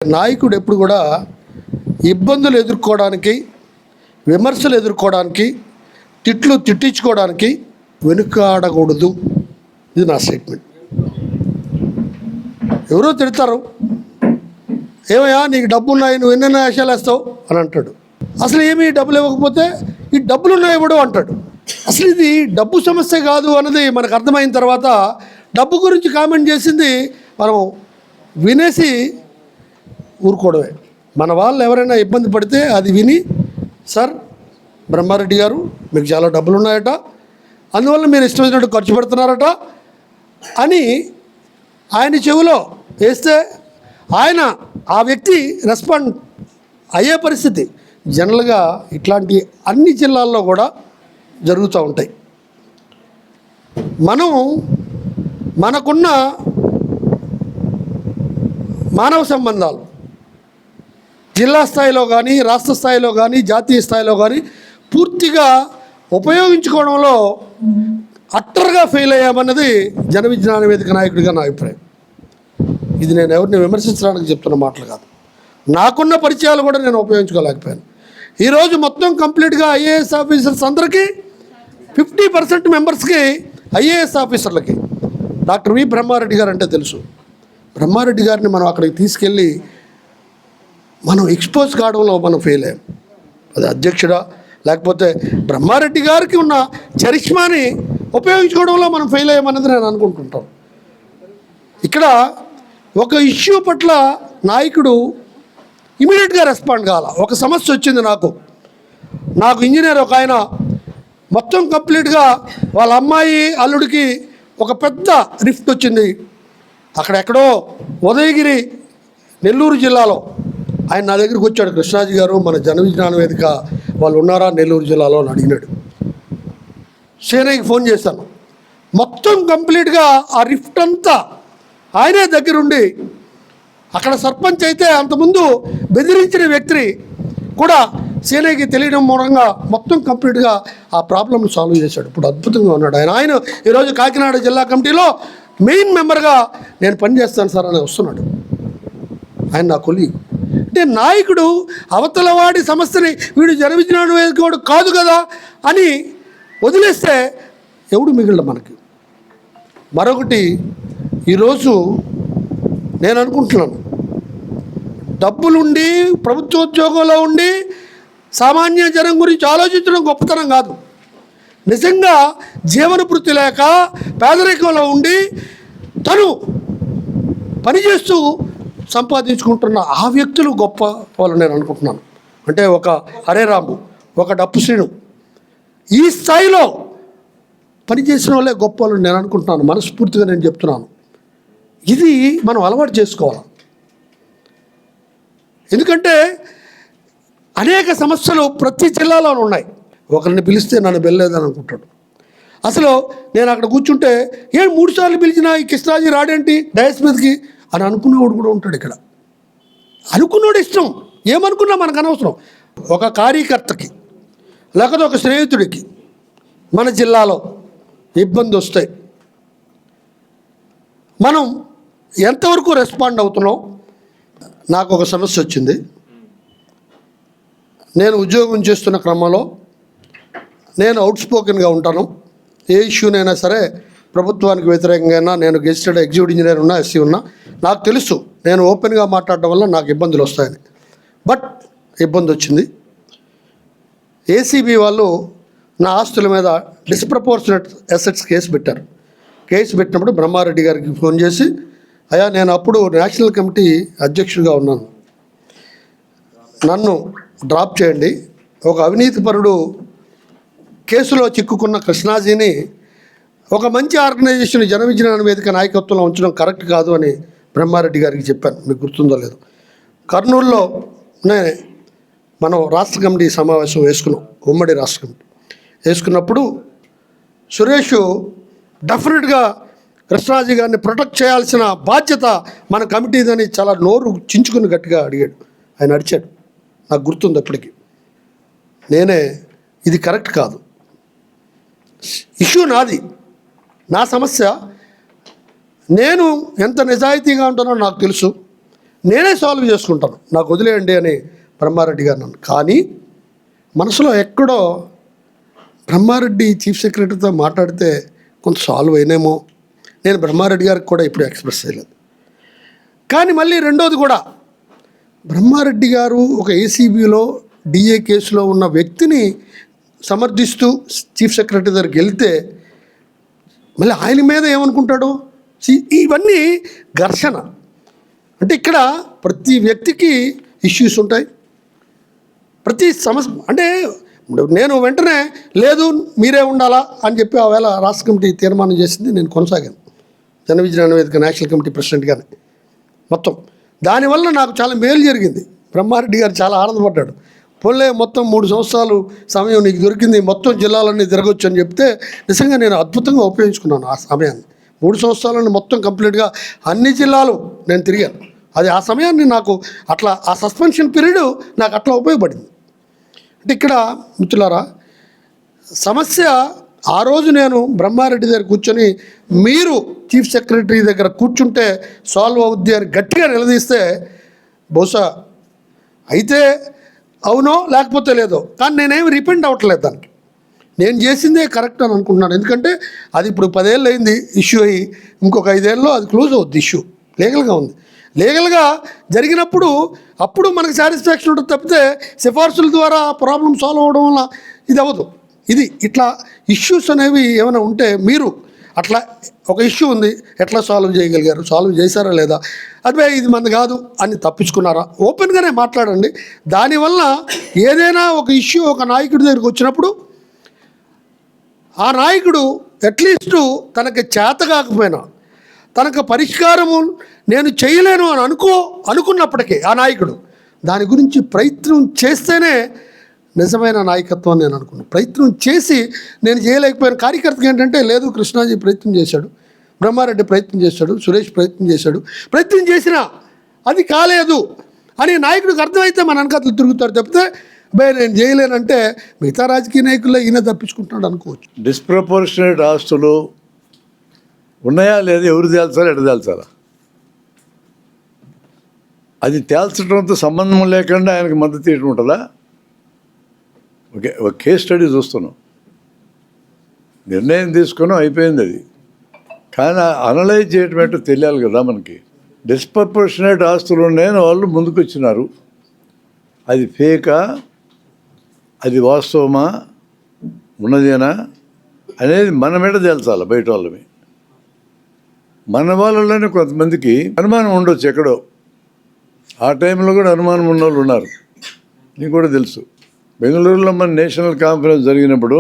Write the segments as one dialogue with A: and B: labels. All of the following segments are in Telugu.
A: నాయకుడు ఎప్పుడు కూడా ఇబ్బందులు ఎదుర్కోవడానికి, విమర్శలు ఎదుర్కోవడానికి, తిట్టించుకోవడానికి వెనుకాడకూడదు. ఇది నా స్టేట్మెంట్. ఎవరో తిడతారు, ఏమయ్యా నీకు డబ్బు ఉన్నాయి, నువ్వు ఎన్నెన్న వేషాలు వేస్తావు అని అంటాడు. అసలు ఏమి డబ్బులు ఇవ్వకపోతే ఈ డబ్బులు ఉన్నాయి ఇవ్వడు అంటాడు. అసలు ఇది డబ్బు సమస్య కాదు అన్నది మనకు అర్థమైన తర్వాత డబ్బు గురించి కామెంట్ చేసింది మనం వినేసి ఊరుకోవడమే. మన వాళ్ళు ఎవరైనా ఇబ్బంది పడితే అది విని, సార్ బ్రహ్మారెడ్డి గారు మీకు చాలా డబ్బులు ఉన్నాయట, అందువల్ల మీరు ఇష్టం వచ్చినట్టు ఖర్చు పెడుతున్నారట అని ఆయన చెవిలో వేస్తే ఆయన ఆ వ్యక్తి రెస్పాండ్ అయ్యే పరిస్థితి జనరల్గా ఇట్లాంటి అన్ని జిల్లాల్లో కూడా జరుగుతూ ఉంటాయి. మనకున్న మానవ సంబంధాలు జిల్లా స్థాయిలో కానీ, రాష్ట్ర స్థాయిలో కానీ, జాతీయ స్థాయిలో కానీ పూర్తిగా ఉపయోగించుకోవడంలో అట్టర్గా ఫెయిల్ అయ్యామన్నది జన విజ్ఞాన వేదిక నాయకుడిగా నా అభిప్రాయం. ఇది నేను ఎవరిని విమర్శించడానికి చెప్తున్న మాటలు కాదు. నాకున్న పరిచయాలు కూడా నేను ఉపయోగించుకోలేకపోయాను. ఈరోజు మొత్తం కంప్లీట్గా ఐఏఎస్ ఆఫీసర్స్ అందరికీ 50% మెంబర్స్కి, ఐఏఎస్ ఆఫీసర్లకి డాక్టర్ వి బ్రహ్మారెడ్డి గారు అంటే తెలుసు. బ్రహ్మారెడ్డి గారిని మనం అక్కడికి తీసుకెళ్ళి మనం ఎక్స్పోజ్ కావడంలో మనం ఫెయిల్ అయ్యాం. అది అధ్యక్షుడా లేకపోతే బ్రహ్మారెడ్డి గారికి ఉన్న చరిష్మాని ఉపయోగించుకోవడంలో మనం ఫెయిల్ అయ్యామన్నది నేను అనుకుంటుంటాను. ఇక్కడ ఒక ఇష్యూ పట్ల నాయకుడు ఇమీడియట్గా రెస్పాండ్ కావాలి. ఒక సమస్య వచ్చింది నాకు ఇంజనీర్ ఒక ఆయన మొత్తం కంప్లీట్గా వాళ్ళ అమ్మాయి అల్లుడికి ఒక పెద్ద రిఫ్ట్ వచ్చింది. అక్కడెక్కడో ఉదయగిరి నెల్లూరు జిల్లాలో ఆయన నా దగ్గరికి వచ్చాడు. కృష్ణాజీ గారు మన జన విజ్ఞాన వేదిక వాళ్ళు ఉన్నారా నెల్లూరు జిల్లాలో అని అడిగినాడు. సేనయ్యకి ఫోన్ చేశాను. మొత్తం కంప్లీట్గా ఆ రిఫ్ట్ అంతా ఆయనే దగ్గరుండి, అక్కడ సర్పంచ్ అయితే అంతకుముందు బెదిరించిన వ్యక్తి కూడా సేనయ్యకి తెలియడం మూలంగా మొత్తం కంప్లీట్గా ఆ ప్రాబ్లమ్ని సాల్వ్ చేశాడు. ఇప్పుడు అద్భుతంగా ఉన్నాడు ఆయన ఈరోజు కాకినాడ జిల్లా కమిటీలో మెయిన్ మెంబర్గా నేను పనిచేస్తాను సార్ అని వస్తున్నాడు. ఆయన నా కొలీగ్. అంటే నాయకుడు అవతలవాడి సమస్యని వీడు జన విజ్ఞాన వేదికవాడు కాదు కదా అని వదిలేస్తే ఎవడు మిగిలిన మనకి. మరొకటి, ఈరోజు నేను అనుకుంటున్నాను, డబ్బులుండి ప్రభుత్వోద్యోగంలో ఉండి సామాన్య జనం గురించి ఆలోచించడం గొప్పతనం కాదు. నిజంగా జీవనభృతి లేక పేదరికంలో ఉండి తను పనిచేస్తూ సంపాదించుకుంటున్న ఆ వ్యక్తులు గొప్ప వాళ్ళు నేను అనుకుంటున్నాను. అంటే ఒక హరే రాము, ఒక డప్పు శ్రీను, ఈ స్థాయిలో పనిచేసిన వాళ్ళే గొప్ప వాళ్ళు నేను అనుకుంటున్నాను. మనస్ఫూర్తిగా నేను చెప్తున్నాను. ఇది మనం అలవాటు చేసుకోవాలి. ఎందుకంటే అనేక సమస్యలు ప్రతి జిల్లాలో ఉన్నాయి. ఒకరిని పిలిస్తే నన్ను వెళ్ళలేదని అనుకుంటాడు. అసలు నేను అక్కడ కూర్చుంటే 3 సార్లు పిలిచినా ఈ కృష్ణాజీ రాడేంటి డయస్ మీదకి అని అనుకునేవాడు కూడా ఉంటాడు. ఇక్కడ అనుకున్నాడు ఇష్టం, ఏమనుకున్నా మనకు అనవసరం. ఒక కార్యకర్తకి లేకపోతే ఒక స్నేహితుడికి మన జిల్లాలో ఇబ్బంది వస్తాయి, మనం ఎంతవరకు రెస్పాండ్ అవుతున్నాం. నాకు ఒక సమస్య వచ్చింది. నేను ఉద్యోగం చేస్తున్న క్రమంలో నేను అవుట్స్పోకెన్గా ఉంటాను. ఏ ఇష్యూనైనా సరే ప్రభుత్వానికి వ్యతిరేకంగా నేను గెజిటెడ్ ఎగ్జిక్యూటివ్ ఇంజనీర్ ఉన్నా, ఎస్సీ ఉన్నా, నాకు తెలుసు నేను ఓపెన్గా మాట్లాడడం వల్ల నాకు ఇబ్బందులు వస్తాయని. బట్ ఇబ్బంది వచ్చింది. ఏసీబీ వాళ్ళు నా ఆస్తుల మీద డిస్ప్రపోర్షనట్ అసెట్స్ కేసు పెట్టారు. కేసు పెట్టినప్పుడు బ్రహ్మారెడ్డి గారికి ఫోన్ చేసి, అయ్యా నేను అప్పుడు నేషనల్ కమిటీ అధ్యక్షుడిగా ఉన్నాను, నన్ను డ్రాప్ చేయండి. ఒక అవినీతిపరుడు కేసులో చిక్కుకున్న కృష్ణాజీని ఒక మంచి ఆర్గనైజేషన్ జన విజ్ఞాన వేదిక నాయకత్వంలో ఉంచడం కరెక్ట్ కాదు అని బ్రహ్మారెడ్డి గారికి చెప్పాను. మీకు గుర్తుందో లేదో. కర్నూలులోనే మనం రాష్ట్ర కమిటీ సమావేశం వేసుకున్నాం, ఉమ్మడి రాష్ట్ర కమిటీ వేసుకున్నప్పుడు సురేష్ డెఫినెట్గా కృష్ణాజీ గారిని ప్రొటెక్ట్ చేయాల్సిన బాధ్యత మన కమిటీదని చాలా నోరు చించుకుని గట్టిగా అడిగాడు. ఆయన అడిచాడు, నాకు గుర్తుంది అప్పటికి. నేనే ఇది కరెక్ట్ కాదు, ఇష్యూ నాది, నా సమస్య, నేను ఎంత నిజాయితీగా ఉంటానో నాకు తెలుసు, నేనే సాల్వ్ చేసుకుంటాను, నాకు వదిలేయండి అని బ్రహ్మారెడ్డి గారు నన్ను. కానీ మనసులో ఎక్కడో బ్రహ్మారెడ్డి చీఫ్ సెక్రటరీతో మాట్లాడితే కొంత సాల్వ్ అయినేమో, నేను బ్రహ్మారెడ్డి గారికి కూడా ఇప్పుడు ఎక్స్ప్రెస్ చేయలేదు. కానీ మళ్ళీ రెండోది కూడా, బ్రహ్మారెడ్డి గారు ఒక ఏసీబీలో డిఏ కేసులో ఉన్న వ్యక్తిని సమర్థిస్తూ చీఫ్ సెక్రటరీ దగ్గరికి వెళ్తే మళ్ళీ ఆయన మీద ఏమనుకుంటాడు? ఇవన్నీ ఘర్షణ. అంటే ఇక్కడ ప్రతి వ్యక్తికి ఇష్యూస్ ఉంటాయి, ప్రతి సమస్య. అంటే నేను వెంటనే లేదు మీరే ఉండాలా అని చెప్పి ఆవేళ రాష్ట్ర కమిటీ తీర్మానం చేసింది, నేను కొనసాగాను జన విజ్ఞాన వేదిక నేషనల్ కమిటీ ప్రెసిడెంట్గానే. మొత్తం దానివల్ల నాకు చాలా మేలు జరిగింది. బ్రహ్మారెడ్డి గారు చాలా ఆనందపడ్డాడు. పొల్లే మొత్తం 3 సంవత్సరాలు సమయం నీకు దొరికింది, మొత్తం జిల్లాలన్నీ తిరగొచ్చు అని చెప్తే నిజంగా నేను అద్భుతంగా ఉపయోగించుకున్నాను ఆ సమయాన్ని. 3 సంవత్సరాలను మొత్తం కంప్లీట్గా అన్ని జిల్లాలు నేను తిరిగాను. అది ఆ సమయాన్ని నాకు అట్లా, ఆ సస్పెన్షన్ పీరియడ్ నాకు అట్లా ఉపయోగపడింది. అంటే ఇక్కడ మిత్రులారా, సమస్య ఆ రోజు నేను బ్రహ్మారెడ్డి దగ్గర కూర్చొని మీరు చీఫ్ సెక్రటరీ దగ్గర కూర్చుంటే సాల్వ్ అవుద్ది అని గట్టిగా నిలదీస్తే బహుశా అయితే అవునో లేకపోతే లేదో, కానీ నేనేమి రిపెండ్ అవ్వట్లేదు దానికి. నేను చేసిందే కరెక్ట్ అని అనుకుంటున్నాను. ఎందుకంటే అది ఇప్పుడు 10 ఏళ్ళు అయింది ఇష్యూ అయ్యి, ఇంకొక 5 ఏళ్ళలో అది క్లోజ్ అవుద్ది. ఇష్యూ లీగల్గా ఉంది. లీగల్గా జరిగినప్పుడు అప్పుడు మనకు సాటిస్ఫాక్షన్ ఉంటుంది తప్పితే సిఫార్సుల ద్వారా ప్రాబ్లం సాల్వ్ అవ్వడం వల్ల ఇది అవ్వదు. ఇది ఇట్లా ఇష్యూస్ అనేవి ఏమైనా ఉంటే మీరు అట్లా ఒక ఇష్యూ ఉంది, ఎట్లా సాల్వ్ చేయగలిగారు, సాల్వ్ చేశారా లేదా, అదే ఇది మంది కాదు అని తప్పించుకున్నారా, ఓపెన్గానే మాట్లాడండి. దానివల్ల ఏదైనా ఒక ఇష్యూ ఒక నాయకుడి దగ్గరికి వచ్చినప్పుడు ఆ నాయకుడు అట్లీస్టు తనకి చేత కాకపోయినా, తనకు పరిష్కారము నేను చేయలేను అని అనుకున్నప్పటికీ ఆ నాయకుడు దాని గురించి ప్రయత్నం చేస్తేనే నిజమైన నాయకత్వం నేను అనుకున్నాను. ప్రయత్నం చేసి నేను చేయలేకపోయిన కార్యకర్తకి ఏంటంటే, లేదు కృష్ణాజీ ప్రయత్నం చేశాడు, బ్రహ్మారెడ్డి ప్రయత్నం చేశాడు, సురేష్ ప్రయత్నం చేశాడు, ప్రయత్నం చేసినా అది కాలేదు అని నాయకుడికి అర్థమైతే మన వెనకాతలు తిరుగుతారు తప్పితే నేను చేయలేనంటే మిగతా రాజకీయ నాయకుల్లో ఈయన తప్పించుకుంటున్నాడు అనుకోవచ్చు.
B: డిస్ప్రపోర్షనేట్ ఆస్తులు ఉన్నాయా లేదా, ఎవరు తేల్చాలా, ఎట తేల్చాలా, అది తేల్చడంతో సంబంధం లేకుండా ఆయనకు మద్దతు ఇవ్వడం ఉంటుందా? ఓకే, ఒక కేస్ స్టడీ చూస్తున్నాం, నిర్ణయం తీసుకున్నాం, అయిపోయింది అది. కానీ అనలైజ్ చేయటం ఏంటో తెలియాలి కదా మనకి. డిస్ప్రపోర్షనేట్ ఆస్తులు ఉన్నాయని వాళ్ళు ముందుకు వచ్చినారు, అది ఫేకా, అది వాస్తవమా, ఉన్నదేనా అనేది మన మీద తేల్చాలి. బయట వాళ్ళని, మన వాళ్ళలోనే కొంతమందికి అనుమానం ఉండొచ్చు ఎక్కడో. ఆ టైంలో కూడా అనుమానం ఉన్న వాళ్ళు ఉన్నారు, నీకు కూడా తెలుసు. బెంగళూరులో మన నేషనల్ కాన్ఫరెన్స్ జరిగినప్పుడు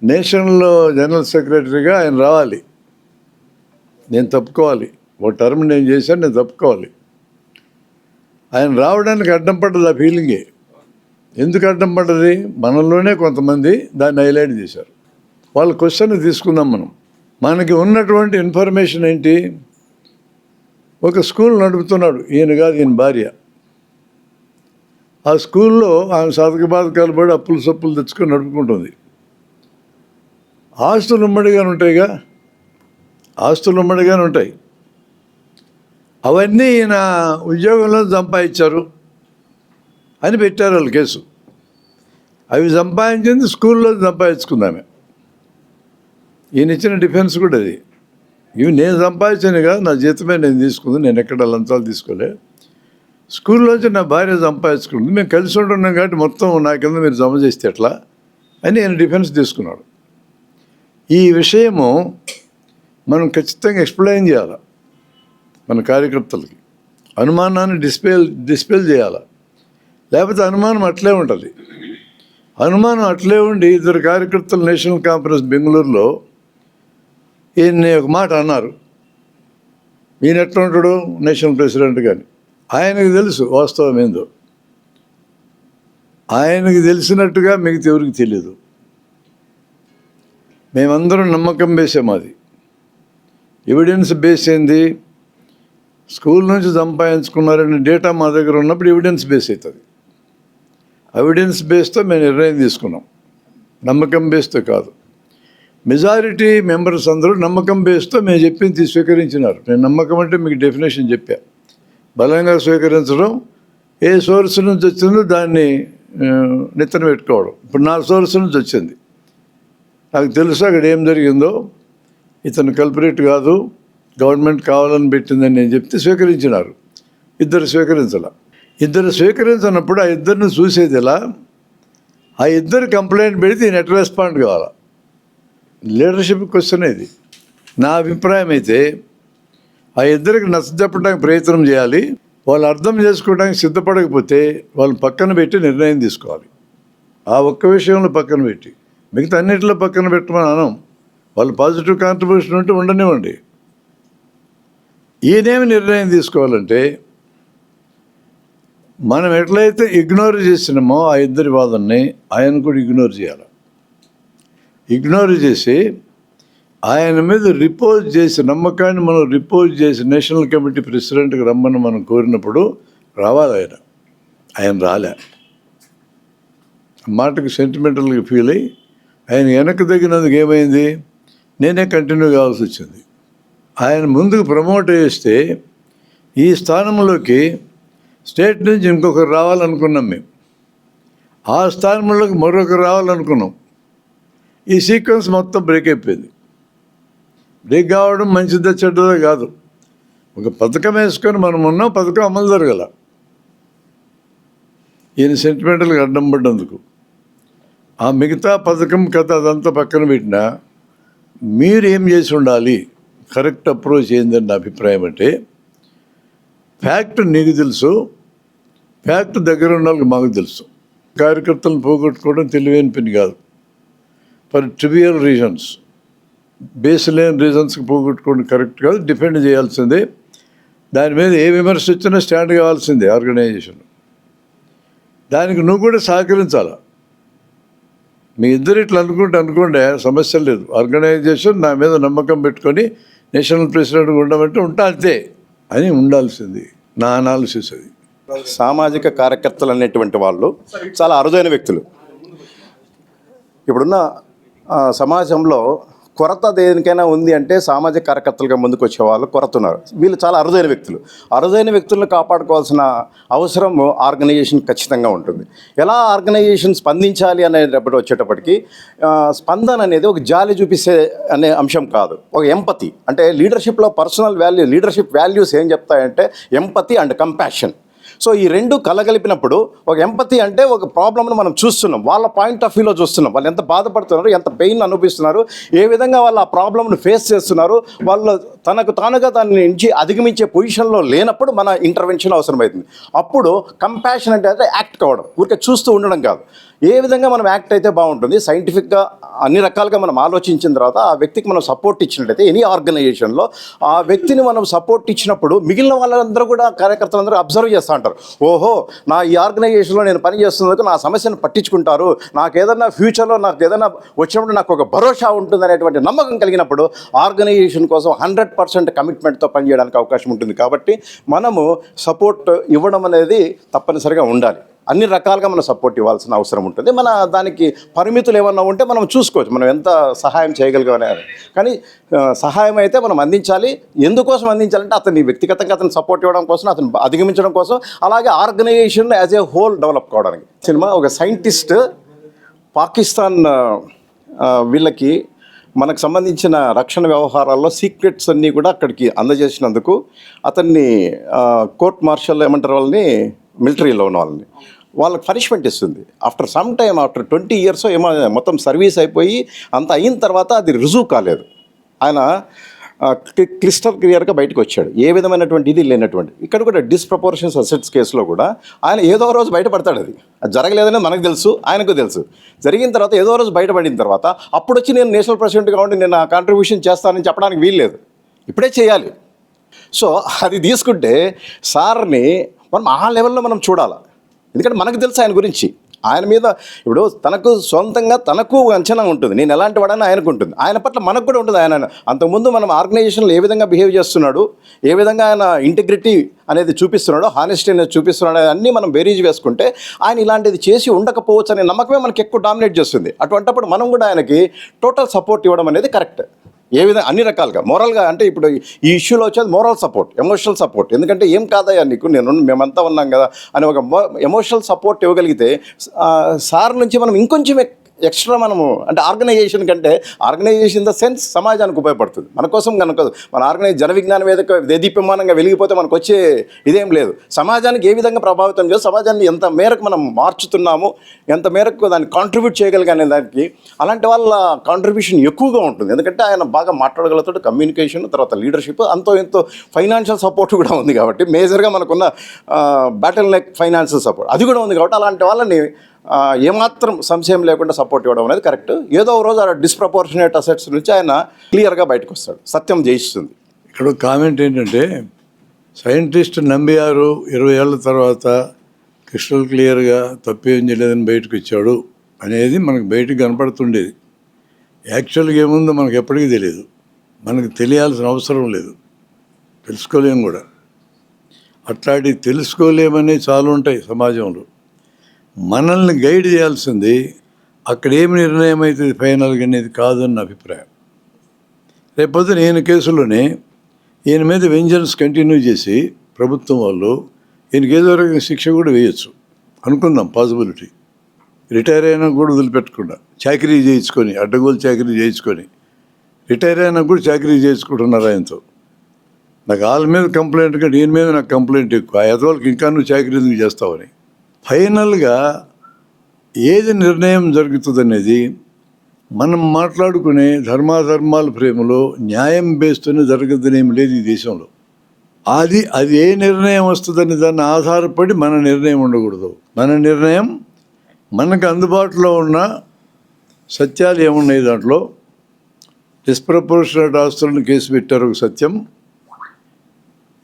B: నేషనల్ జనరల్ సెక్రటరీగా ఆయన రావాలి, నేను తప్పుకోవాలి, ఒక టర్మ్ నేను చేశాను, నేను తప్పుకోవాలి. ఆయన రావడానికి అడ్డం పడ్డది ఆ ఫీలింగే. ఎందుకు అడ్డం పడ్డది? మనలోనే కొంతమంది దాన్ని హైలైట్ చేశారు. వాళ్ళ క్వశ్చన్ తీసుకుందాం మనం. మనకి ఉన్నటువంటి ఇన్ఫర్మేషన్ ఏంటి? ఒక స్కూల్ నడుపుతున్నాడు ఈయన కాదు, ఈయన భార్య. ఆ స్కూల్లో ఆమె సాధక బాధకాలు పడి అప్పులు సప్పులు తెచ్చుకొని నడుపుకుంటుంది. ఆస్తులు ఉమ్మడిగానే ఉంటాయిగా, ఆస్తులు ఉమ్మడిగానే ఉంటాయి. అవన్నీ ఈయన ఉద్యోగంలో సంపాదించారు అని పెట్టారు వాళ్ళు కేసు. అవి సంపాదించింది స్కూల్లో సంపాదించుకుందామే. ఈయన ఇచ్చిన డిఫెన్స్ కూడా అది. ఇవి నేను సంపాదించాను కాదు, నా జీతమే నేను తీసుకుంది, నేను ఎక్కడ లంచాలు తీసుకోలే, స్కూల్లోంచి నా భార్య సంపాదించుకుంది, మేము కలిసి ఉంటున్నాం కాబట్టి మొత్తం నా కింద మీరు జమ చేస్తే ఎట్లా అని ఆయన డిఫెన్స్ తీసుకున్నాడు. ఈ విషయము మనం ఖచ్చితంగా ఎక్స్ప్లెయిన్ చేయాలి మన కార్యకర్తలకి. అనుమానాన్ని డిస్పెల్ చేయాలి, లేకపోతే అనుమానం అట్లే ఉంటుంది. అనుమానం అట్లే ఉండి ఇద్దరు కార్యకర్తలు నేషనల్ కాన్ఫరెన్స్ బెంగళూరులో ఈయన్ని ఒక మాట అన్నారు, ఈయన ఎట్లా ఉంటాడు నేషనల్ ప్రెసిడెంట్ కానీ. ఆయనకు తెలుసు వాస్తవం ఏందో, ఆయనకి తెలిసినట్టుగా మిగతా ఎవరికి తెలియదు. మేమందరం నమ్మకం బేసే మాది. ఎవిడెన్స్ బేస్ ఏంది? స్కూల్ నుంచి సంపాదించుకున్నారనే డేటా మా దగ్గర ఉన్నప్పుడు ఎవిడెన్స్ బేస్ అవుతుంది. ఎవిడెన్స్ బేస్తో మేము నిర్ణయం తీసుకున్నాం, నమ్మకం బేస్తో కాదు. మెజారిటీ మెంబర్స్ అందరూ నమ్మకం బేస్తో మేము చెప్పింది స్వీకరించినారు. నేను నమ్మకం అంటే మీకు డెఫినేషన్ చెప్పా. బలంగా స్వీకరించడం, ఏ సోర్స్ నుంచి వచ్చిందో దాన్ని నెత్తన పెట్టుకోవడం. ఇప్పుడు నా సోర్స్ నుంచి వచ్చింది, నాకు తెలుసు అక్కడ ఏం జరిగిందో, ఇతను కల్పరేట్ కాదు, గవర్నమెంట్ కావాలని పెట్టిందని నేను చెప్తే స్వీకరించినారు. ఇద్దరు స్వీకరించినప్పుడు ఆ ఇద్దరిని చూసేది ఎలా, ఆ ఇద్దరు కంప్లైంట్ పెడితే ఈయన ఎట్లా రెస్పాండ్ కావాలా? లీడర్షిప్ క్వశ్చన్ ఇది. నా అభిప్రాయం అయితే ఆ ఇద్దరికి నచ్చజెప్పడానికి ప్రయత్నం చేయాలి. వాళ్ళు అర్థం చేసుకోవడానికి సిద్ధపడకపోతే వాళ్ళు పక్కన పెట్టి నిర్ణయం తీసుకోవాలి. ఆ ఒక్క విషయంలో పక్కన పెట్టి, మిగతా అన్నింటిలో పక్కన పెట్టమని అనం. వాళ్ళు పాజిటివ్ కాంట్రిబ్యూషన్ ఉంటే ఉండనివ్వండి. ఈయనేమి నిర్ణయం తీసుకోవాలంటే, మనం ఎట్లయితే ఇగ్నోర్ చేసినామో ఆ ఇద్దరి వాదనని ఆయన కూడా ఇగ్నోర్ చేయాలి. ఇగ్నోర్ చేసి ఆయన మీద రిపోజ్ చేసి, నమ్మకాన్ని మనం రిపోజ్ చేసి నేషనల్ కమిటీ ప్రెసిడెంట్కి రమ్మని మనం కోరినప్పుడు రావాలి. ఆయన రాలే. మాటకు సెంటిమెంటల్గా ఫీల్ అయ్యి ఆయన వెనక్కి తగ్గినందుకు ఏమైంది, నేనే కంటిన్యూ కావాల్సి వచ్చింది. ఆయన ముందుకు ప్రమోట్ చేస్తే ఈ స్థానంలోకి స్టేట్ నుంచి ఇంకొకరు రావాలనుకున్నాం మేము, ఆ స్థానంలోకి మరొకరు రావాలనుకున్నాం. ఈ సీక్వెన్స్ మొత్తం బ్రేక్ అయిపోయింది. బ్రేక్ కావడం మంచిదో చెడ్డదో కాదు, ఒక పథకం వేసుకొని మనం ఉన్నాం, పథకం అమలు జరగల. ఈయన సెంటిమెంటల్గా అడ్డం పడ్డందుకు ఆ మిగతా పథకం కథ అదంతా పక్కన పెట్టినా మీరు ఏం చేసి ఉండాలి, కరెక్ట్ అప్రోచ్ ఏందని నా అభిప్రాయం. అంటే ఫ్యాక్ట్ నీకు తెలుసు, ఫ్యాక్ట్ దగ్గర ఉన్న వాళ్ళకి మాకు తెలుసు. కార్యకర్తలను పోగొట్టుకోవడం తెలివైన పని కాదు. ఫర్ ట్రివియల్ రీజన్స్, బేస్ లేని రీజన్స్కి పోగొట్టుకోవడం కరెక్ట్ కాదు. డిఫెండ్ చేయాల్సిందే, దాని మీద ఏ విమర్శ వచ్చినా స్టాండ్ కావాల్సిందే ఆర్గనైజేషన్. దానికి నువ్వు కూడా సహకరించాలా. మీ ఇద్దరు ఇట్లా అనుకోండి, సమస్య లేదు. ఆర్గనైజేషన్ నా మీద నమ్మకం పెట్టుకొని నేషనల్ ప్రెసిడెంట్గా ఉండమంటే ఉంటా అంతే అని ఉండాల్సింది నా అనాలిసిస్. అది
C: సామాజిక కార్యకర్తలు అనేటువంటి వాళ్ళు చాలా అరుదైన వ్యక్తులు. ఇప్పుడున్న సమాజంలో కొరత దేనికైనా ఉంది అంటే సామాజిక కార్యకర్తలుగా ముందుకు వచ్చేవాళ్ళు కొరత ఉన్నారు. వీళ్ళు చాలా అరుదైన వ్యక్తులు. అరుదైన వ్యక్తులను కాపాడుకోవాల్సిన అవసరం ఆర్గనైజేషన్ ఖచ్చితంగా ఉంటుంది. ఎలా ఆర్గనైజేషన్ స్పందించాలి అనేటప్పుడు వచ్చేటప్పటికి స్పందన అనేది ఒక జాలి చూపిస్తే అనే అంశం కాదు, ఒక ఎంపతి. అంటే లీడర్షిప్లో పర్సనల్ లీడర్షిప్ వాల్యూస్ ఏం చెప్తాయంటే ఎంపతి అండ్ కంపాషన్. సో ఈ రెండు కలగలిపినప్పుడు ఒక ఎంపతి అంటే ఒక ప్రాబ్లమ్ను మనం చూస్తున్నాం, వాళ్ళ పాయింట్ ఆఫ్ వ్యూలో చూస్తున్నాం. వాళ్ళు ఎంత బాధపడుతున్నారు, ఎంత పెయిన్ అనుభవిస్తున్నారు, ఏ విధంగా వాళ్ళు ఆ ప్రాబ్లమ్ను ఫేస్ చేస్తున్నారు, వాళ్ళు తనకు తానుగా దాన్ని నుంచి అధిగమించే పొజిషన్లో లేనప్పుడు మన ఇంటర్వెన్షన్ అవసరమవుతుంది. అప్పుడు కంపాషన్ అంటే యాక్ట్ కావడం, ఊరికే చూస్తూ ఉండడం కాదు. ఏ విధంగా మనం యాక్ట్ అయితే బాగుంటుంది, సైంటిఫిక్గా అన్ని రకాలుగా మనం ఆలోచించిన తర్వాత ఆ వ్యక్తికి మనం సపోర్ట్ ఇచ్చినట్టయితే ఎనీ ఆర్గనైజేషన్లో ఆ వ్యక్తిని మనం సపోర్ట్ ఇచ్చినప్పుడు మిగిలిన వాళ్ళందరూ కూడా కార్యకర్తలందరూ అబ్జర్వ్ చేస్తూ ఉంటారు. ఓహో, నా ఈ ఆర్గనైజేషన్లో నేను పని చేస్తున్నందుకు నా సమస్యను పట్టించుకుంటారు, నాకు ఏదైనా ఫ్యూచర్లో నాకు ఏదైనా వచ్చినప్పుడు నాకు ఒక భరోసా ఉంటుంది అనేటువంటి నమ్మకం కలిగినప్పుడు ఆర్గనైజేషన్ కోసం 100% కమిట్మెంట్తో పనిచేయడానికి అవకాశం ఉంటుంది. కాబట్టి మనము సపోర్ట్ ఇవ్వడం అనేది తప్పనిసరిగా ఉండాలి. అన్ని రకాలుగా మనం సపోర్ట్ ఇవ్వాల్సిన అవసరం ఉంటుంది. మన దానికి పరిమితులు ఏమన్నా ఉంటే మనం చూసుకోవచ్చు, మనం ఎంత సహాయం చేయగలిగామనేది. కానీ సహాయం అయితే మనం అందించాలి. ఎందుకోసం అందించాలంటే అతని వ్యక్తిగతంగా అతను సపోర్ట్ ఇవ్వడం కోసం, అతను అధిగమించడం కోసం, అలాగే organisation as a whole develop కావడానికి. సినిమా ఒక సైంటిస్ట్ పాకిస్తాన్ వీళ్ళకి మనకు సంబంధించిన రక్షణ వ్యవహారాల్లో సీక్రెట్స్ అన్నీ కూడా అక్కడికి అందజేసినందుకు అతన్ని కోర్ట్ మార్షల్ ఏమంటారు వాళ్ళని, మిలిటరీలో ఉన్న వాళ్ళకి పనిష్మెంట్ ఇస్తుంది. After some time, after 20 years ఏమో మొత్తం సర్వీస్ అయిపోయి అంత అయిన తర్వాత అది రుజువు కాలేదు. ఆయన క్రిస్టల్ క్లియర్గా బయటకు వచ్చాడు, ఏ విధమైనటువంటి ఇది లేనటువంటి. ఇక్కడ కూడా డిస్ప్రపోర్షన్స్ అసెట్స్ కేసులో కూడా ఆయన ఏదో రోజు బయటపడతాడు. అది జరగలేదని మనకు తెలుసు, ఆయనకు తెలుసు. జరిగిన తర్వాత ఏదో రోజు బయటపడిన తర్వాత అప్పుడు వచ్చి నేను నేషనల్ ప్రెసిడెంట్గా ఉండి నేను ఆ కాంట్రిబ్యూషన్ చేస్తానని చెప్పడానికి వీల్లేదు, ఇప్పుడే చేయాలి. సో అది తీసుకుంటే సార్ని మనం ఆ లెవెల్లో మనం చూడాలి. ఎందుకంటే మనకు తెలుసు ఆయన గురించి, ఆయన మీద ఇప్పుడు తనకు సొంతంగా తనకు అంచనా ఉంటుంది, నేను ఎలాంటి వాడని ఆయనకు ఉంటుంది, ఆయన పట్ల మనకు కూడా ఉంటుంది. ఆయన అంతకుముందు మనం ఆర్గనైజేషన్లో ఏ విధంగా బిహేవ్ చేస్తున్నాడు, ఏ విధంగా ఆయన ఇంటిగ్రిటీ అనేది చూపిస్తున్నాడు, హానెస్టీ అనేది చూపిస్తున్నాడు, అన్నీ మనం బేరీజ్ వేసుకుంటే ఆయన ఇలాంటిది చేసి ఉండకపోవచ్చు అనే నమ్మకమే మనకి ఎక్కువ డామినేట్ చేస్తుంది. అటువంటిప్పుడు మనం కూడా ఆయనకి టోటల్ సపోర్ట్ ఇవ్వడం అనేది కరెక్ట్. ఏ విధంగా అన్ని రకాలుగా మోరల్గా అంటే ఇప్పుడు ఈ ఇష్యూలో వచ్చేది మోరల్ సపోర్ట్, ఎమోషనల్ సపోర్ట్. ఎందుకంటే ఏం కాదయ్యా నీకు, మేమంతా ఉన్నాం కదా అని ఒక ఎమోషనల్ సపోర్ట్ ఇవ్వగలిగితే సార్ నుంచి మనం ఇంకొంచెం ఎక్స్ట్రా మనము అంటే ఆర్గనైజేషన్ కంటే ఆర్గనైజేషన్ ఇన్ ద సెన్స్ సమాజానికి ఉపయోగపడుతుంది. మన కోసం కనుక మన జన విజ్ఞాన వేదిక దేదీప్యమానంగా వెలిగిపోతే మనకు వచ్చే ఇదేం లేదు. సమాజానికి ఏ విధంగా ప్రభావితం చేసి సమాజాన్ని ఎంత మేరకు మనం మార్చుతున్నాము, ఎంత మేరకు దాన్ని కాంట్రిబ్యూట్ చేయగలిగానే దానికి అలాంటి వాళ్ళ కాంట్రిబ్యూషన్ ఎక్కువగా ఉంటుంది. ఎందుకంటే ఆయన బాగా మాట్లాడగలుగుతాడు, కమ్యూనికేషన్, తర్వాత లీడర్షిప్, అంతో ఎంతో ఫైనాన్షియల్ సపోర్ట్ కూడా ఉంది కాబట్టి మేజర్గా మనకున్న బ్యాటిల్ నెక్ ఫైనాన్షియల్ సపోర్ట్ అది కూడా ఉంది కాబట్టి అలాంటి వాళ్ళని ఏమాత్రం సంశయం లేకుండా సపోర్ట్ ఇవ్వడం అనేది కరెక్ట్. ఏదో ఒక రోజు ఆ డిస్ప్రపోర్షనేట్ అసెట్స్ నుంచి ఆయన క్లియర్గా బయటకు వస్తాడు, సత్యం జయిస్తుంది.
B: ఇక్కడ కామెంట్ ఏంటంటే సైంటిస్ట్ నంబియారు 20 ఏళ్ళ తర్వాత క్రిస్టల్ క్లియర్గా తప్పేం చేయలేదని బయటకు వచ్చాడు అనేది మనకు బయటకు కనపడుతుండేది. యాక్చువల్గా ఏముందో మనకు ఎప్పటికీ తెలియదు, మనకు తెలియాల్సిన అవసరం లేదు, తెలుసుకోలేము కూడా. అట్లాంటివి తెలుసుకోలేమనే చాలా ఉంటాయి సమాజంలో. మనల్ని గైడ్ చేయాల్సింది అక్కడ ఏమి నిర్ణయం అవుతుంది ఫైనల్గా అనేది కాదని నా అభిప్రాయం. రేపొద్దు నేను కేసులోనే ఈయన మీద వెంజన్స్ కంటిన్యూ చేసి ప్రభుత్వం వాళ్ళు ఈయనకి ఏదో రకంగా శిక్ష కూడా వేయచ్చు అనుకుందాం, పాసిబిలిటీ. రిటైర్ అయినా కూడా వదిలిపెట్టకుండా చాకరీ చేయించుకొని, అడ్డగోలు చాకరీ చేయించుకొని రిటైర్ అయినా కూడా చాకరీ చేయించుకుంటున్నారు ఆయనతో. నాకు వాళ్ళ మీద కంప్లైంట్ కంటే ఈయన మీద నాకు కంప్లైంట్ ఎక్కువ. ఆ ఎదవాళ్ళకి ఇంకా నువ్వు చాకరీ ఎందుకు చేస్తావని. ఫైనల్గా ఏది నిర్ణయం జరుగుతుందనేది మనం మాట్లాడుకునే ధర్మాధర్మాల ప్రేమలో న్యాయం బేస్తూనే జరగదనేమి లేదు ఈ దేశంలో. అది ఏ నిర్ణయం వస్తుందని దాన్ని ఆధారపడి మన నిర్ణయం ఉండకూడదు. మన నిర్ణయం మనకు అందుబాటులో ఉన్న సత్యాలు ఏమున్నాయి దాంట్లో. డిస్ప్రపోర్షనేట్ ఆస్తులను కేసు పెట్టారు ఒక సత్యం,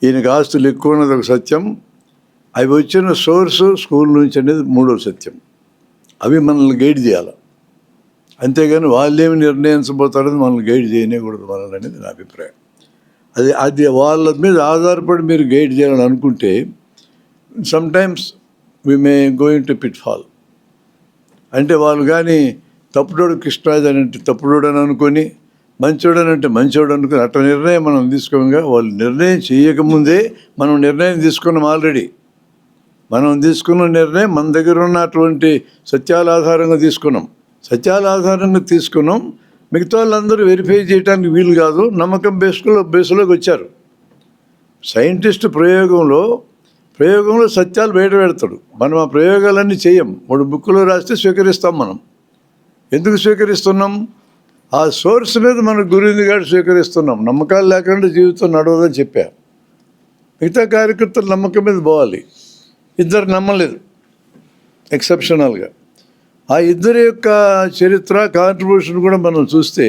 B: ఈయనకు ఆస్తులు ఎక్కువ ఉన్నది ఒక సత్యం, అవి వచ్చిన సోర్సు స్కూల్ నుంచి అనేది మూడో సత్యం. అవి మనల్ని గైడ్ చేయాలి, అంతేగాని వాళ్ళేమి నిర్ణయించబోతారని మనల్ని గైడ్ చేయకూడదు మనల్ని అనేది నా అభిప్రాయం. అది వాళ్ళ మీద ఆధారపడి మీరు గైడ్ చేయాలని అనుకుంటే sometimes we may going to pitfall. అంటే వాళ్ళు కానీ తప్పుడోడు కృష్ణరాజు అని అంటే తప్పుడోడు అని అనుకొని, మంచోడు అని అంటే మంచోడు అనుకుని అట్లా నిర్ణయం మనం తీసుకోగా వాళ్ళు నిర్ణయం చేయకముందే మనం నిర్ణయం తీసుకున్నాం ఆల్రెడీ. మనం తీసుకున్న నిర్ణయం మన దగ్గర ఉన్నటువంటి సత్యాల ఆధారంగా తీసుకున్నాం. మిగతా వాళ్ళందరూ వెరిఫై చేయడానికి వీలు కాదు, నమ్మకం బేస్లోకి వచ్చారు. సైంటిస్ట్ ప్రయోగంలో సత్యాలు బయట పెడతాడు. మనం ఆ ప్రయోగాలన్నీ చేయం, 3 బుక్కులో రాస్తే స్వీకరిస్తాం. మనం ఎందుకు స్వీకరిస్తున్నాం? ఆ సోర్స్ మీద మన గురువుని గారు స్వీకరిస్తున్నాం. నమ్మకాలు లేకుండా జీవితం నడవదని చెప్పా. మిగతా కార్యకర్తలు నమ్మకం మీద పోవాలి. ఇద్దరు నమ్మలేదు ఎక్సెప్షనల్గా. ఆ ఇద్దరి యొక్క చరిత్ర కాంట్రిబ్యూషన్ కూడా మనం చూస్తే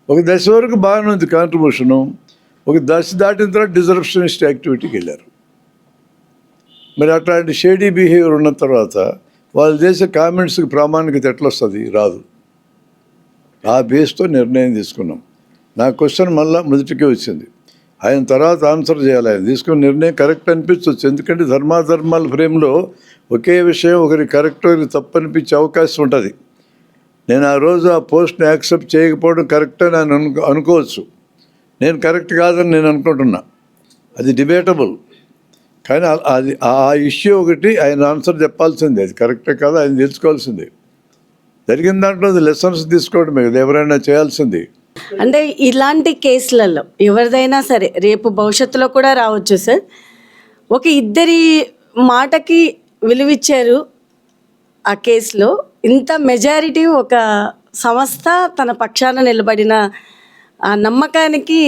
B: ఒక దశ వరకు బాగానే ఉంది కాంట్రిబ్యూషను, ఒక దశ దాటిన తర్వాత డిజరప్షనిస్ట్ యాక్టివిటీకి వెళ్ళారు. మరి అట్లాంటి షేడీ బిహేవియర్ ఉన్న తర్వాత వాళ్ళు చేసే కామెంట్స్కి ప్రామాణికత ఎట్లా వస్తుంది? రాదు. ఆ బేస్తో నిర్ణయం తీసుకున్నాం. నా క్వశ్చన్ మళ్ళీ మొదటికే వచ్చింది, ఆయన తర్వాత ఆన్సర్ చేయాలి. ఆయన తీసుకున్న నిర్ణయం కరెక్ట్ అనిపించవచ్చు, ఎందుకంటే ధర్మాధర్మాల ఫ్రేమ్లో ఒకే విషయం ఒకరికి కరెక్ట్ ఒకరికి తప్పు అనిపించే అవకాశం ఉంటుంది. నేను ఆ రోజు ఆ పోస్ట్ని యాక్సెప్ట్ చేయకపోవడం కరెక్ట్ అని ఆయన అనుకోవచ్చు, నేను కరెక్ట్ కాదని నేను అనుకుంటున్నా, అది డిబేటబుల్. కానీ అది ఆ ఇష్యూ ఒకటి ఆయన ఆన్సర్ చెప్పాల్సిందే, అది కరెక్టే కాదు ఆయన తెలుసుకోవాల్సిందే. జరిగిన దాంట్లో లెసన్స్ తీసుకోవడమే కదా ఎవరైనా చేయాల్సింది.
D: అంటే ఇలాంటి కేసులలో ఎవరిదైనా సరే రేపు భవిష్యత్తులో కూడా రావచ్చు సార్. ఒక ఇద్దరి మాటకి విలువిచ్చారు ఆ కేసులో, ఇంత మెజారిటీ ఒక సంస్థ తన పక్షాన నిలబడిన ఆ నమ్మకానికి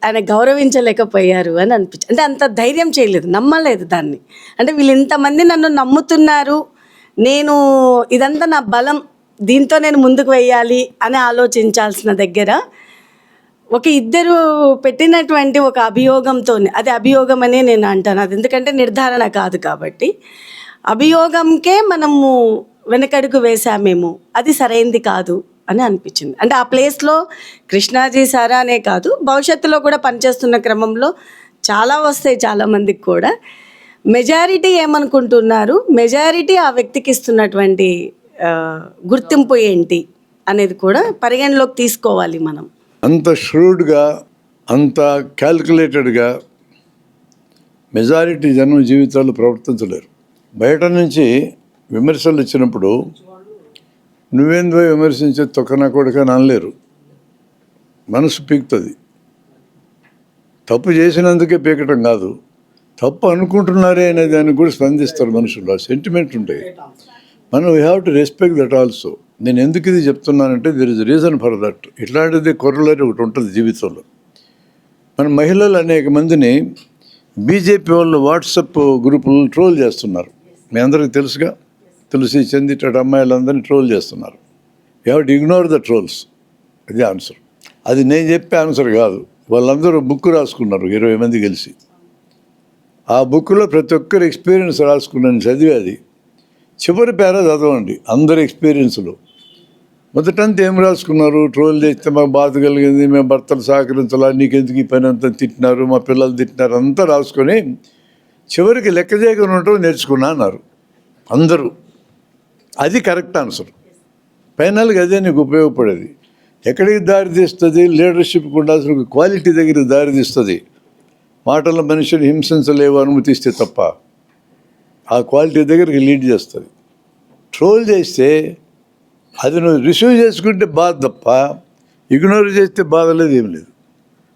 D: ఆయన గౌరవించలేకపోయారు అని అనిపించింది. అంటే అంత ధైర్యం చేయలేదు, నమ్మలేదు దాన్ని. అంటే వీళ్ళు ఇంతమంది నన్ను నమ్ముతున్నారు, నేను ఇదంతా నా బలం, దీంతో నేను ముందుకు వెయ్యాలి అని ఆలోచించాల్సిన దగ్గర ఒక ఇద్దరు పెట్టినటువంటి ఒక అభియోగంతోనే, అది అభియోగం అనే నేను అంటాను, అది ఎందుకంటే నిర్ధారణ కాదు కాబట్టి, అభియోగంకే మనము వెనకడుగు వేసామేమో, అది సరైంది కాదు అని అనిపించింది. అంటే ఆ ప్లేస్లో కృష్ణాజీ సారా అనే కాదు, భవిష్యత్తులో కూడా పనిచేస్తున్న క్రమంలో చాలా వస్తాయి చాలామందికి కూడా. మెజారిటీ ఏమనుకుంటున్నారు, మెజారిటీ ఆ వ్యక్తికి ఇస్తున్నటువంటి గుర్తింపు ఏంటి అనేది కూడా పరిగణలోకి తీసుకోవాలి మనం.
B: అంత ష్రూడ్గా, అంత క్యాల్కులేటెడ్గా మెజారిటీ జనం జీవితాలు ప్రవర్తించలేరు. బయట నుంచి విమర్శలు వచ్చినప్పుడు నువ్వేందో విమర్శించే తొక్కన కొడుకని అనలేరు. మనసు పీకుతుంది. తప్పు చేసినందుకే పీకటం కాదు, తప్పు అనుకుంటున్నారే అనే దానికి కూడా స్పందిస్తారు మనుషులు. ఆ సెంటిమెంట్ ఉంటాయి. మనం we have to respect that also. నేను ఎందుకు ఇది చెప్తున్నానంటే there is reason for that. ఇట్లాంటిది కొరలరి ఒకటి ఉంటుంది జీవితంలో. మన మహిళలు అనేక మందిని బీజేపీ వాళ్ళు వాట్సాప్ గ్రూపులను ట్రోల్ చేస్తున్నారు. మీ అందరికీ తెలుసుగా, తులసి చెందిట అమ్మాయిలందరినీ ట్రోల్ చేస్తున్నారు. You have to ignore the trolls. అది ఆన్సర్. అది నేను చెప్పే ఆన్సర్ కాదు. వాళ్ళందరూ బుక్ రాసుకున్నారు 20 మంది కలిసి. ఆ బుక్లో ప్రతి ఒక్కరు ఎక్స్పీరియన్స్ రాసుకున్నాను, చదివి అది చివరి పేరా చదవండి. అందరి ఎక్స్పీరియన్స్లు మొదటంతా ఏం రాసుకున్నారు? ట్రోల్ చేస్తే మాకు బాధ కలిగింది, మేము భర్తలు సహకరించాలా, నీకెందుకు ఈ పని అంతా తిట్టినారు, మా పిల్లలు తిట్టినారు అంతా రాసుకొని చివరికి లెక్క చేయకుండా ఉండటం నేర్చుకున్నా అన్నారు అందరూ. అది కరెక్ట్ ఆన్సర్. ఫైనల్గా అదే నీకు ఉపయోగపడేది. ఎక్కడికి దారి తీస్తుంది? లీడర్షిప్కి ఉండాల్సిన క్వాలిటీ దగ్గరికి దారి తీస్తుంది. మాటల మనిషిని హింసించలేవు అనుమతిస్తే తప్ప. ఆ క్వాలిటీ దగ్గరికి లీడ్ చేస్తుంది. ట్రోల్ చేస్తే అది నువ్వు రిసీవ్ చేసుకుంటే బాధ తప్ప, ఇగ్నోర్ చేస్తే బాధ లేదు, ఏం లేదు.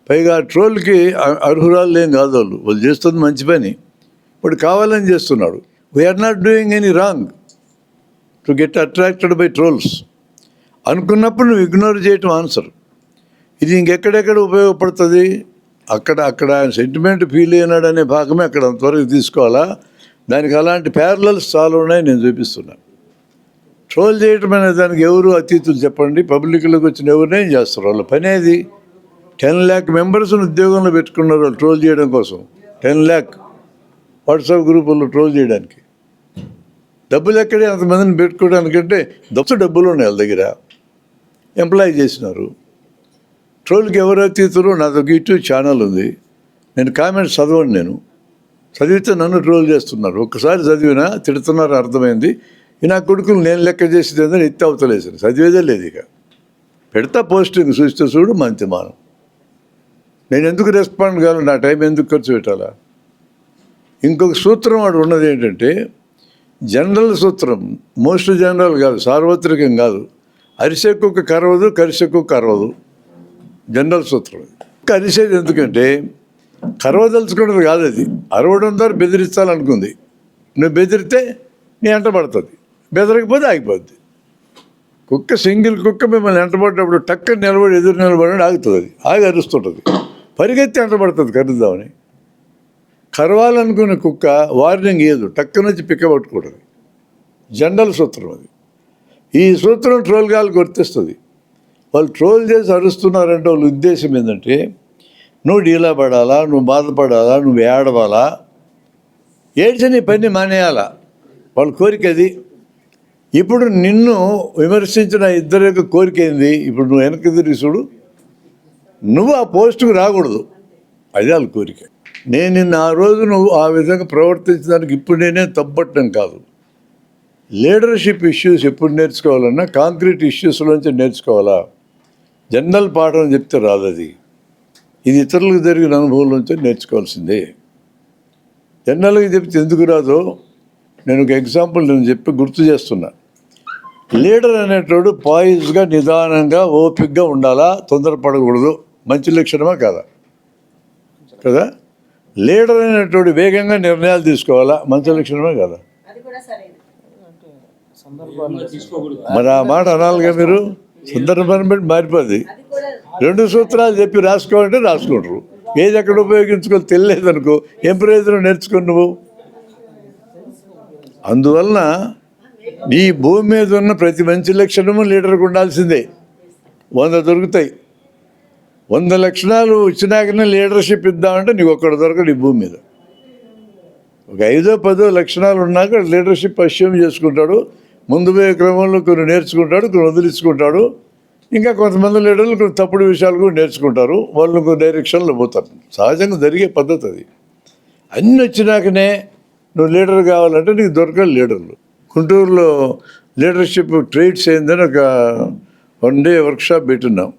B: పైగా ఆ ట్రోల్కి అర్హురాలు ఏం కాదు. వాళ్ళు చేస్తుంది మంచి పని, ఇప్పుడు కావాలని చేస్తున్నాడు. We are not doing any wrong to get attracted by trolls అనుకున్నప్పుడు నువ్వు ఇగ్నోర్ చేయటం ఆన్సర్. ఇది ఇంకెక్కడెక్కడ ఉపయోగపడుతుంది? అక్కడ ఆయన సెంటిమెంట్ ఫీల్ అయినాడు అనే భాగమే అక్కడ అంతవరకు తీసుకోవాలా. దానికి అలాంటి ప్యారలల్స్ చాలా ఉన్నాయి, నేను చూపిస్తున్నాను. ట్రోల్ చేయటం అనే దానికి ఎవరు అతీతులు చెప్పండి? పబ్లిక్లోకి వచ్చిన ఎవరినేం చేస్తారు? వాళ్ళ పని అది. 10 lakh మెంబర్స్ని ఉద్యోగంలో పెట్టుకున్నారు వాళ్ళు ట్రోల్ చేయడం కోసం. 10 lakh వాట్సాప్ గ్రూపుల్లో ట్రోల్ చేయడానికి. డబ్బులు ఎక్కడే అంతమందిని పెట్టుకోవడానికంటే డబ్బులు ఉన్నాయి వాళ్ళ దగ్గర. ఎంప్లాయ్ చేసినారు. ట్రోల్కి ఎవరు అతీతులు? నాది ఒక యూట్యూబ్ ఛానల్ ఉంది. నేను కామెంట్స్ చదవండి. నేను చదివితే నన్ను ట్రోల్ చేస్తున్నారు. ఒక్కసారి చదివినా తిడుతున్నారు, అర్థమైంది. ఈ నా కొడుకులు నేను లెక్క చేసేది ఏందని ఎత్తి అవతలేసాను. చదివేదే లేదు. ఇక పెడతా పోస్టింగ్, చూస్తే చూడు మంచి మానం. నేను ఎందుకు రెస్పాండ్ కావాలి? నా టైం ఎందుకు ఖర్చు పెట్టాలా? ఇంకొక సూత్రం వాడు ఉన్నది ఏంటంటే జనరల్ సూత్రం. మోస్ట్ జనరల్ కాదు, సార్వత్రికం కాదు. అరిసె కుక్క కరవదు, కరిసె కుక్క అరవదు. జనరల్ సూత్రం. అరిసేది ఎందుకంటే కరవదలుచుకున్నది కాదు, అది అరవడం ద్వారా బెదిరించాలనుకుంది. నువ్వు బెదిరితే నీ ఎంటబడుతుంది, బెదరకపోతే ఆగిపోద్ది. కుక్క సింగిల్ కుక్క మిమ్మల్ని ఎంటబడ్డప్పుడు టక్కని నిలబడి ఎదురు నిలబడి ఆగుతుంది. అది ఆగి అరుస్తుంటుంది, పరిగెత్తి ఎంటబడుతుంది కరుద్దామని. కరవాలనుకునే కుక్క వార్నింగ్ ఇయ్యదు, టక్క నుంచి పిక్క పట్టుకుంటుంది. జనరల్ సూత్రం అది. ఈ సూత్రం ట్రోల్ గాలు గుర్తిస్తుంది. వాళ్ళు ట్రోల్ చేసి అరుస్తున్నారంటే వాళ్ళ ఉద్దేశం ఏంటంటే నువ్వు డీలా పడాలా, నువ్వు బాధపడాలా, నువ్వు ఏడవాలా, ఏడ్చి నీ పని మానేయాలా. వాళ్ళ కోరిక అది. ఇప్పుడు నిన్ను విమర్శించిన ఇద్దరి యొక్క కోరిక ఏంది? ఇప్పుడు నువ్వు వెనక్కి తిరిగి చూడు, నువ్వు ఆ పోస్టుకు రాకూడదు. అది వాళ్ళ కోరిక. నేను నిన్న ఆ రోజు నువ్వు ఆ విధంగా ప్రవర్తించడానికి ఇప్పుడు నేనే తప్పట్టడం కాదు. లీడర్షిప్ ఇష్యూస్ ఎప్పుడు నేర్చుకోవాలన్నా కాంక్రీట్ ఇష్యూస్లోంచి నేర్చుకోవాలా. జనరల్ పాఠం చెప్తే రాదు అది. ఇది ఇతరులకు జరిగిన అనుభవంలోంచి నేర్చుకోవాల్సిందే. జనరల్గా చెప్తే ఎందుకు రాదో నేను ఒక ఎగ్జాంపుల్ చెప్పి గుర్తు చేస్తున్నా. లీడర్ అనేటోడు పాయిజ్గా, నిదానంగా, ఓపికగా ఉండాలా, తొందరపడకూడదు. మంచి లక్షణమా కాదా? కదా. లీడర్ అనేటోడు వేగంగా నిర్ణయాలు తీసుకోవాలా, మంచి లక్షణమే కదా? మరి ఆ మాట అనాలిగా మీరు. సందర్భాన్ని బట్టి మారిపోద్ది. 2 సూత్రాలు చెప్పి రాసుకోవాలంటే రాసుకుంటారు. ఏది ఎక్కడ ఉపయోగించుకోవాలి తెలియలేదనుకో ఏం ప్రయోజనం నేర్చుకుని నువ్వు. అందువలన ఈ భూమి మీద ఉన్న ప్రతి మంచి లక్షణము లీడర్కి ఉండాల్సిందే. 100 దొరుకుతాయి. 100 లక్షణాలు వచ్చినాకనే లీడర్షిప్ ఇద్దామంటే నీకు ఒక్కడు దొరకడు ఈ భూమి మీద. ఒక 5-10 లక్షణాలు ఉన్నాక లీడర్షిప్ అస్యూమ్ చేసుకుంటాడు. ముందు పోయే క్రమంలో కొన్ని నేర్చుకుంటాడు, కొన్ని వదిలించుకుంటాడు. ఇంకా కొంతమంది లీడర్లు కొన్ని తప్పుడు విషయాలు కూడా నేర్చుకుంటారు. వాళ్ళు ఇంకో డైరెక్షన్లో పోతారు. సహజంగా జరిగే పద్ధతి అది. అన్నీ వచ్చినాకనే నువ్వు లీడర్ కావాలంటే నీకు దొరకాలి లీడర్లు. గుంటూరులో లీడర్షిప్ ట్రైట్స్ అయిందని ఒక 1 day వర్క్షాప్ పెట్టున్నాం.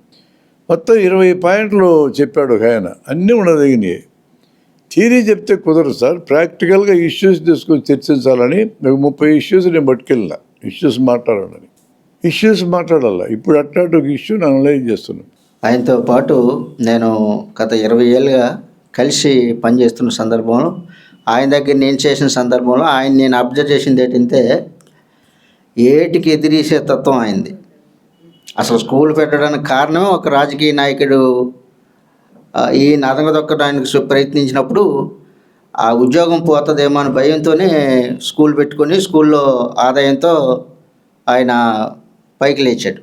B: మొత్తం 20 పాయింట్లు చెప్పాడు ఒక ఆయన, అన్నీ ఉండదగినాయి. థియరీ చెప్తే కుదరదు సార్, ప్రాక్టికల్గా ఇష్యూస్ తీసుకొని చర్చించాలని ఒక 30 ఇష్యూస్ నేను పట్టుకెళ్ళిన. ఇష్యూస్ మాట్లాడాలా. ఇప్పుడు అట్లాంటి ఒక ఇష్యూని అనలైజ్ చేస్తున్నాం.
E: ఆయనతో పాటు నేను గత 20 ఏళ్ళుగా కలిసి పనిచేస్తున్న సందర్భంలో, ఆయన దగ్గర నేను చేసిన సందర్భంలో నేను అబ్జర్వ్ చేసింది ఏంటంటే, ఏటికి ఎదిరీసే తత్వం ఆయనది. అసలు స్కూల్ పెట్టడానికి కారణమే ఒక రాజకీయ నాయకుడు ఈ నరగదొక్కడానికి ప్రయత్నించినప్పుడు ఆ ఉద్యోగం పోతుందేమో అని భయంతోనే స్కూల్ పెట్టుకొని స్కూల్లో ఆదాయంతో ఆయన పైకి లేచాడు.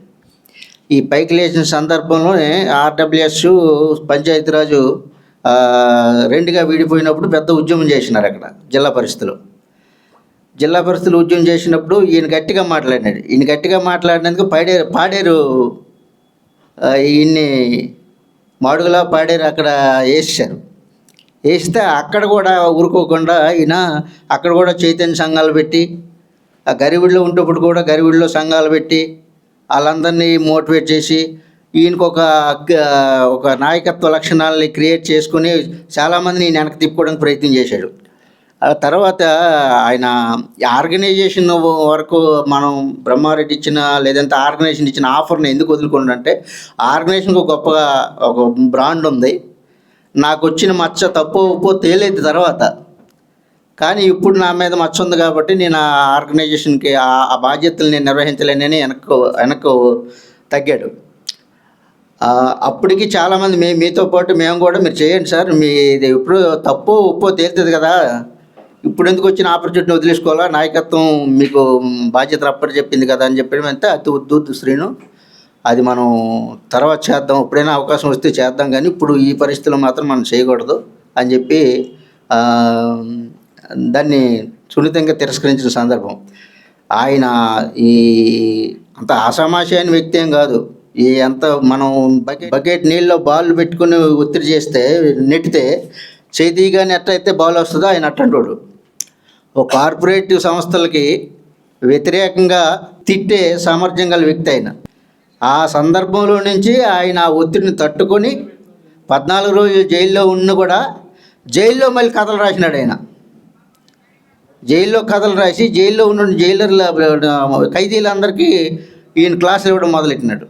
E: ఈ పైకి లేచిన సందర్భంలోనే ఆర్డబ్ల్యూఎస్ పంచాయతీరాజు రెండుగా విడిపోయినప్పుడు పెద్ద ఉద్యమం చేసినారు అక్కడ జిల్లా పరిస్థితులు ఉద్యమం చేసినప్పుడు ఈయన గట్టిగా మాట్లాడినాడు. ఈయన గట్టిగా మాట్లాడినందుకు పాడేరు ఈయన్ని మాడుగులా పాడేరు అక్కడ వేస్తే అక్కడ కూడా ఊరుకోకుండా ఈయన అక్కడ కూడా చైతన్య సంఘాలు పెట్టి, ఆ గరివిడిలో ఉంటప్పుడు కూడా గరివిడిలో సంఘాలు పెట్టి వాళ్ళందరినీ మోటివేట్ చేసి ఈయనకు ఒక నాయకత్వ లక్షణాలని క్రియేట్ చేసుకుని చాలామందిని ఈయన వెనక్కి తిప్పుకోవడానికి ప్రయత్నం చేశాడు. ఆ తర్వాత ఆయన ఆర్గనైజేషన్ వరకు మనం బ్రహ్మారెడ్డి ఇచ్చిన లేదంటే ఆర్గనైజేషన్ ఇచ్చిన ఆఫర్ని ఎందుకు వదులుకుంటే, ఆర్గనైజేషన్కి గొప్పగా ఒక బ్రాండ్ ఉంది, నాకు వచ్చిన మచ్చ తప్పు ఒప్పో తేలేదు తర్వాత, కానీ ఇప్పుడు నా మీద మచ్చ ఉంది కాబట్టి నేను ఆ ఆర్గనైజేషన్కి ఆ బాధ్యతలు నేను నిర్వహించలేనని వెనక్కు తగ్గాడు. అప్పటికి చాలామంది మీతో పాటు మేము కూడా మీరు చేయండి సార్, మీది ఇప్పుడు తప్పు ఒప్పో తేలుతుంది కదా, ఇప్పుడు ఎందుకు వచ్చిన ఆపర్చునిటీని వదిలేసుకోవాలా, నాయకత్వం మీకు బాధ్యతలు అప్పటి చెప్పింది కదా అని చెప్పడం అంతే అతి ఉద్దు శ్రీను, అది మనం తర్వాత చేద్దాం, ఎప్పుడైనా అవకాశం వస్తే చేద్దాం, కానీ ఇప్పుడు ఈ పరిస్థితుల్లో మాత్రం మనం చేయకూడదు అని చెప్పి దాన్ని సున్నితంగా తిరస్కరించిన సందర్భం. ఆయన అంత ఆషామాషి అయిన వ్యక్తి ఏం కాదు. అంత మనం బకెట్ నీళ్ళలో బాల్ పెట్టుకుని ఒత్తిడి చేస్తే నెట్టితే చేతిగాని ఎట్లయితే బాల్ వస్తుందో ఆయన అట్లాంటోడు. ఒక కార్పొరేటివ్ సంస్థలకి వ్యతిరేకంగా తిట్టే సామర్థ్యం గల వ్యక్తి ఆయన. ఆ సందర్భంలో నుంచి ఆయన ఒత్తిడిని తట్టుకొని 14 రోజులు జైల్లో ఉన్న కూడా జైల్లో మళ్ళీ కథలు రాసినాడు ఆయన. జైల్లో కథలు రాసి జైల్లో ఉన్న జైలర్ల ఖైదీలందరికీ ఈయన క్లాసులు ఇవ్వడం మొదలెట్టినాడు.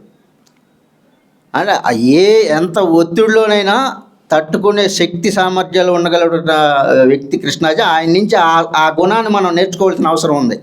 E: అంటే ఎంత ఒత్తిడిలోనైనా తట్టుకునే శక్తి సామర్థ్యాలు ఉండగలిగిన వ్యక్తి కృష్ణాజీ. ఆయన నుంచి ఆ గుణాన్ని మనం నేర్చుకోవాల్సిన అవసరం ఉంది.